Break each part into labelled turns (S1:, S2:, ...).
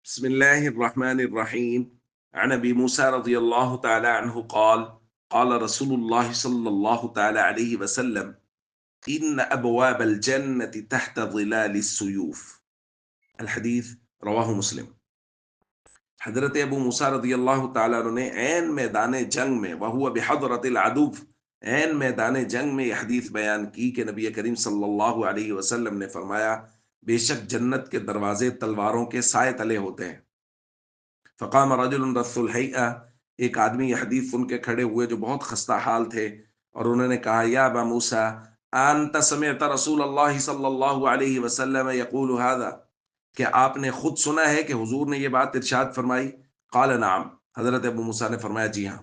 S1: بسم الله الرحمن الرحيم. عن أبي موسى رضي الله تعالى عنه قال قال رسول الله صلى الله تعالى عليه وسلم إن أبواب الجنة تحت ظلال السيوف. الحديث رواه مسلم. حضرت ابو موسیٰ رضی اللہ تعالیٰ عنہ نے عین میدان جنگ میں وہو بحضرت العدو، عین میدان جنگ میں یہ حدیث بیان کی کہ نبی کریم صلی اللہ علیہ وسلم نے فرمایا بے شک جنت کے دروازے تلواروں کے سائے تلے ہوتے ہیں۔ فقام رجل رث الہیئہ، ایک آدمی یہ حدیث سن کے کھڑے ہوئے جو بہت خستہ حال تھے، اور انہوں نے کہا یا ابا موسیٰ انت سمعت رسول اللہ صلی اللہ علیہ وسلم یقول هذا، کہ آپ نے خود سنا ہے کہ حضور نے یہ بات ارشاد فرمائی؟ قال نعم، حضرت ابو موسیٰ نے فرمایا جی ہاں۔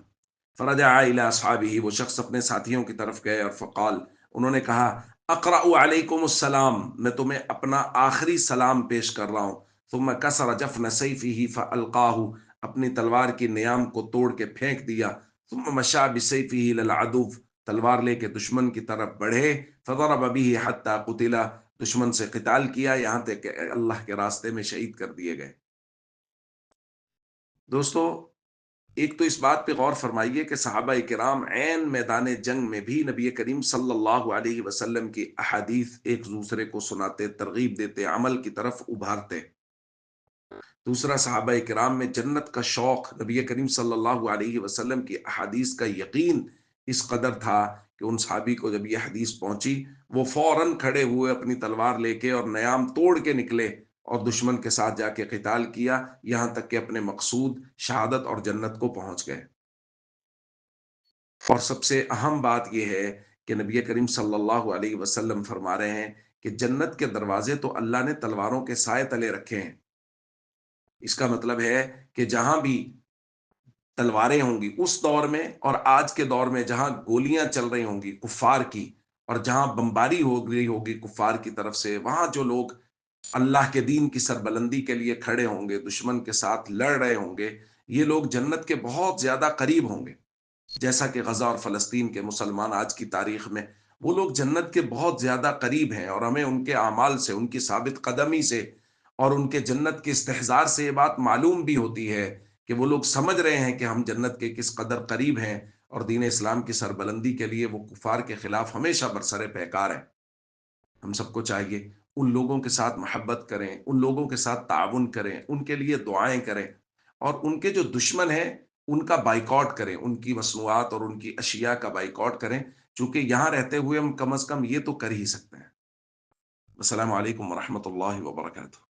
S1: فرجع الی اصحابہ، وہ شخص اپنے ساتھیوں کی طرف گئے اور فقال، انہوں نے کہا اقرأ علیکم السلام، میں تمہیں اپنا آخری سلام پیش کر رہا ہوں۔ ثم کسر جفن سیفہ فالقاہ، اپنی تلوار کی نیام کو توڑ کے پھینک دیا۔ ثم مشى بسیفہ الی العدو، تلوار لے کے دشمن کی طرف بڑھے۔ فضرب به حتی قتل، دشمن سے قتال کیا یہاں تک کہ اللہ کے راستے میں شہید کر دیے گئے۔ دوستو، ایک تو اس بات پہ غور فرمائیے کہ صحابہ کرام عین میدان جنگ میں بھی نبی کریم صلی اللہ علیہ وسلم کی احادیث ایک دوسرے کو سناتے، ترغیب دیتے، عمل کی طرف ابھارتے۔ دوسرا، صحابہ کرام میں جنت کا شوق، نبی کریم صلی اللہ علیہ وسلم کی احادیث کا یقین اس قدر تھا کہ ان صحابی کو جب یہ حدیث پہنچی وہ فوراً کھڑے ہوئے اپنی تلوار لے کے اور نیام توڑ کے نکلے اور دشمن کے ساتھ جا کے قتال کیا، یہاں تک کہ اپنے مقصود شہادت اور جنت کو پہنچ گئے۔ اور سب سے اہم بات یہ ہے کہ نبی کریم صلی اللہ علیہ وسلم فرما رہے ہیں کہ جنت کے دروازے تو اللہ نے تلواروں کے سائے تلے رکھے ہیں۔ اس کا مطلب ہے کہ جہاں بھی تلواریں ہوں گی اس دور میں اور آج کے دور میں، جہاں گولیاں چل رہی ہوں گی کفار کی اور جہاں بمباری ہو رہی ہوگی کفار کی طرف سے، وہاں جو لوگ اللہ کے دین کی سربلندی کے لیے کھڑے ہوں گے، دشمن کے ساتھ لڑ رہے ہوں گے، یہ لوگ جنت کے بہت زیادہ قریب ہوں گے۔ جیسا کہ غزہ اور فلسطین کے مسلمان آج کی تاریخ میں، وہ لوگ جنت کے بہت زیادہ قریب ہیں، اور ہمیں ان کے اعمال سے، ان کی ثابت قدمی سے اور ان کے جنت کے استحضار سے یہ بات معلوم بھی ہوتی ہے کہ وہ لوگ سمجھ رہے ہیں کہ ہم جنت کے کس قدر قریب ہیں، اور دین اسلام کی سربلندی کے لیے وہ کفار کے خلاف ہمیشہ برسر پیکار ہیں۔ ہم سب کو چاہیے ان لوگوں کے ساتھ محبت کریں، ان لوگوں کے ساتھ تعاون کریں، ان کے لیے دعائیں کریں، اور ان کے جو دشمن ہیں ان کا بائیکاٹ کریں، ان کی مصنوعات اور ان کی اشیاء کا بائیکاٹ کریں، چونکہ یہاں رہتے ہوئے ہم کم از کم یہ تو کر ہی سکتے ہیں۔ السلام علیکم ورحمۃ اللہ وبرکاتہ۔